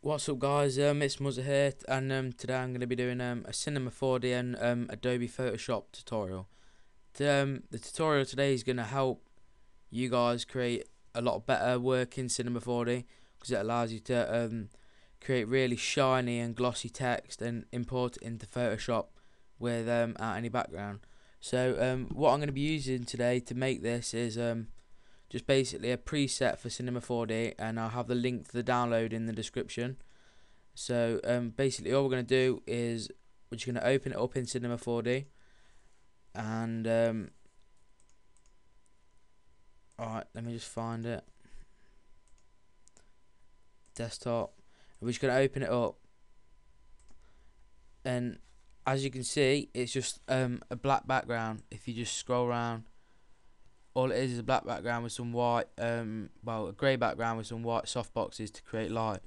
What's up, guys? It's MUZURGH here, and today I'm going to be doing a Cinema 4D and Adobe Photoshop tutorial. The tutorial today is going to help you guys create a lot better work in Cinema 4D, because it allows you to create really shiny and glossy text and import it into Photoshop without any background. So what I'm going to be using today to make this is just basically a preset for Cinema 4D, and I'll have the link to the download in the description. So basically all we're going to do is we're just going to open it up in Cinema 4D, and alright, let me just find it. Desktop. We're just going to open it up, and as you can see, it's just a black background. If you just scroll around, all it is a black background with some white, well, a grey background with some white softboxes to create light.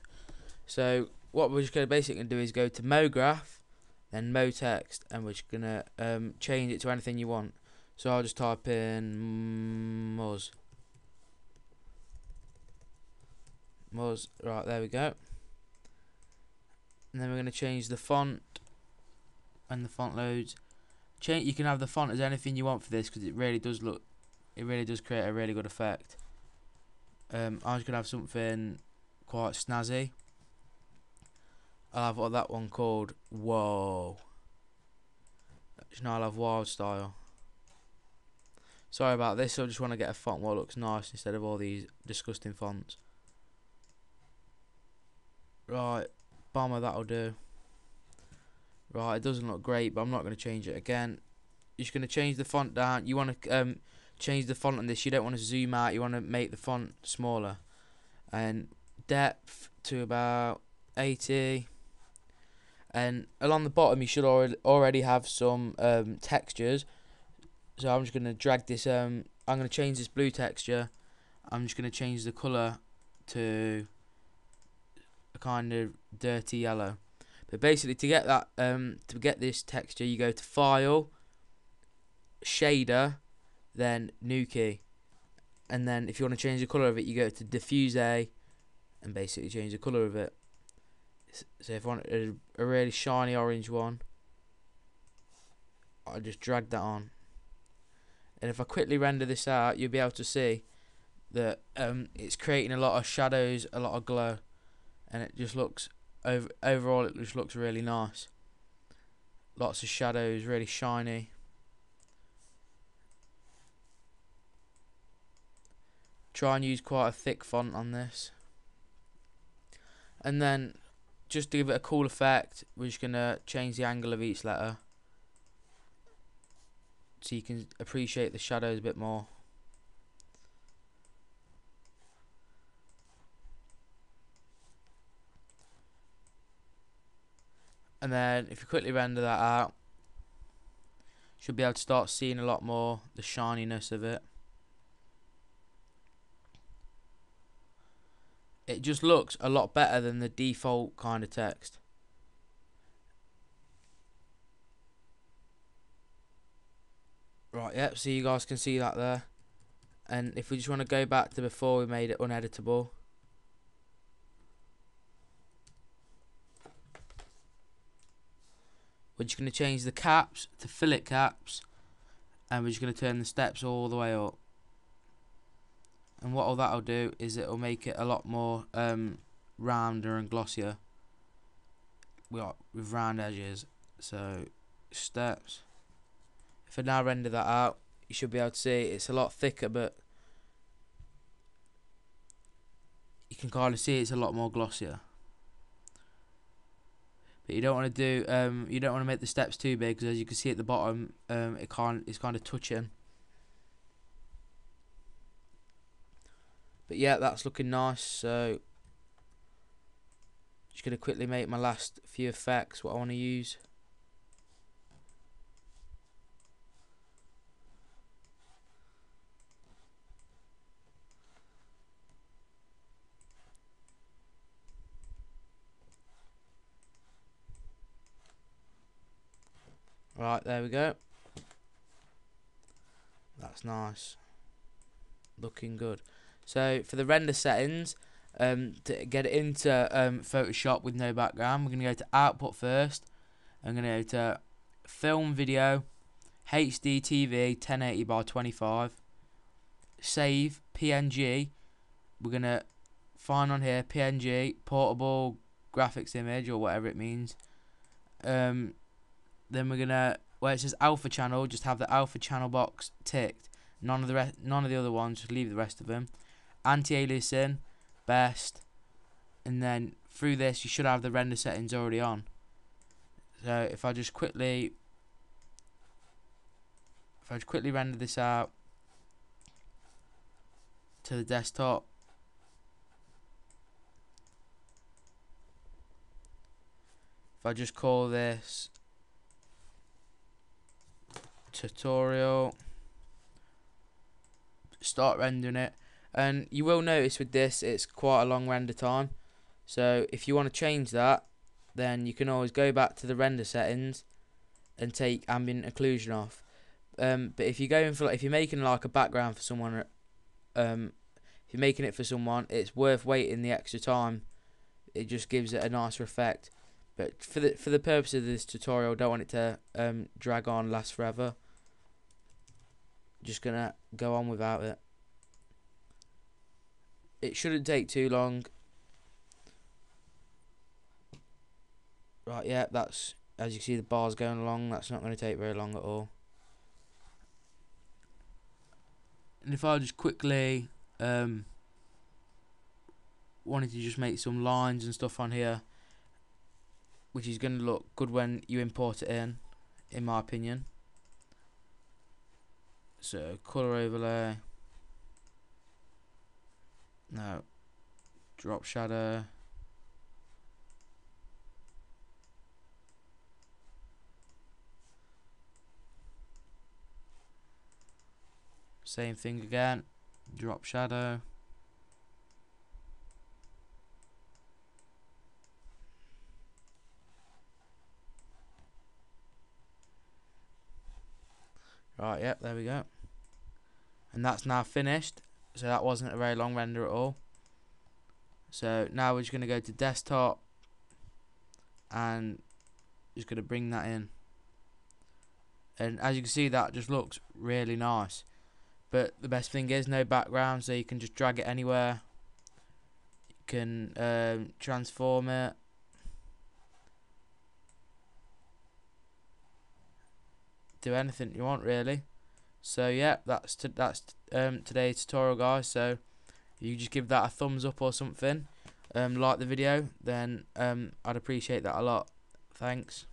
So what we're just going to basically do is go to MoGraph, then Mo Text, and we're just going to change it to anything you want. So I'll just type in Muz. Right, there we go. And then we're going to change the font, and the font loads. You can have the font as anything you want for this, because it really does create a really good effect. I'm just going to have something quite snazzy. I'll have that one called Whoa. I'll have Wild Style. Sorry about this, I just want to get a font that looks nice instead of all these disgusting fonts. Right, bomber, that'll do. Right, it doesn't look great, but I'm not going to change it again. You're just going to change the font down. You want to change the font on this. You don't want to zoom out, you want to make the font smaller. And depth to about 80. And along the bottom you should already have some textures. So I'm just going to drag this, I'm going to change this blue texture. I'm just going to change the colour to a kind of dirty yellow. But basically, to get that, to get this texture, you go to File, Shader, then New Key, and then if you want to change the colour of it, you go to Diffuse A, and basically change the colour of it. So if I want a really shiny orange one, I just drag that on, and if I quickly render this out, you'll be able to see that it's creating a lot of shadows, a lot of glow, and it just looks overall it just looks really nice. Lots of shadows, really shiny. Try and use quite a thick font on this, and then just to give it a cool effect, we're just going to change the angle of each letter so you can appreciate the shadows a bit more. And then if you quickly render that out, you should be able to start seeing a lot more the shininess of it. It just looks a lot better than the default kind of text. Right, yep, so you guys can see that there. And if we just want to go back to before we made it uneditable, we're just going to change the caps to fillet caps, and we're just going to turn the steps all the way up. And what all that'll do is it'll make it a lot more rounder and glossier with round edges. So steps. If I now render that out, you should be able to see it's a lot thicker, but you can kind of see it's a lot more glossier. But you don't want to do you don't want to make the steps too big, because as you can see at the bottom, it's kind of touching. But yeah, that's looking nice. So just gonna quickly make my last few effects what I want to use. Right, there we go. That's nice. Looking good. So for the render settings, To get it into Photoshop with no background, we're going to go to output first. I'm going to go to film video, HD TV 1080 by 25, save PNG. We're going to find on here PNG, portable graphics image, or whatever it means. Then we're going to, where it says alpha channel, just have the alpha channel box ticked. None of the other ones, just leave the rest of them. Anti-aliasing, best, and then through this you should have the render settings already on. So if I just quickly render this out to the desktop, if I just call this tutorial, start rendering it, and you will notice with this it's quite a long render time. So if you want to change that, then you can always go back to the render settings and take ambient occlusion off. But if you're going for, like, if you're making like a background for someone, if you're making it for someone, it's worth waiting the extra time. It just gives it a nicer effect. But for the purpose of this tutorial, don't want it to drag on, last forever. Just gonna go on without it. It shouldn't take too long. Right, yeah, that's, as you see the bars going along, that's not going to take very long at all. And if I just quickly wanted to just make some lines and stuff on here, which is going to look good when you import it in my opinion. So color overlay, no, drop shadow, same thing again, drop shadow, right, yep, there we go. And that's now finished. So that wasn't a very long render at all. So now we're just going to go to desktop and just going to bring that in. And as you can see, that just looks really nice. But the best thing is no background, so you can just drag it anywhere. You can transform it. Do anything you want, really. So yeah, that's today's tutorial, guys. So if you just give that a thumbs up or something, like the video, then I'd appreciate that a lot. Thanks.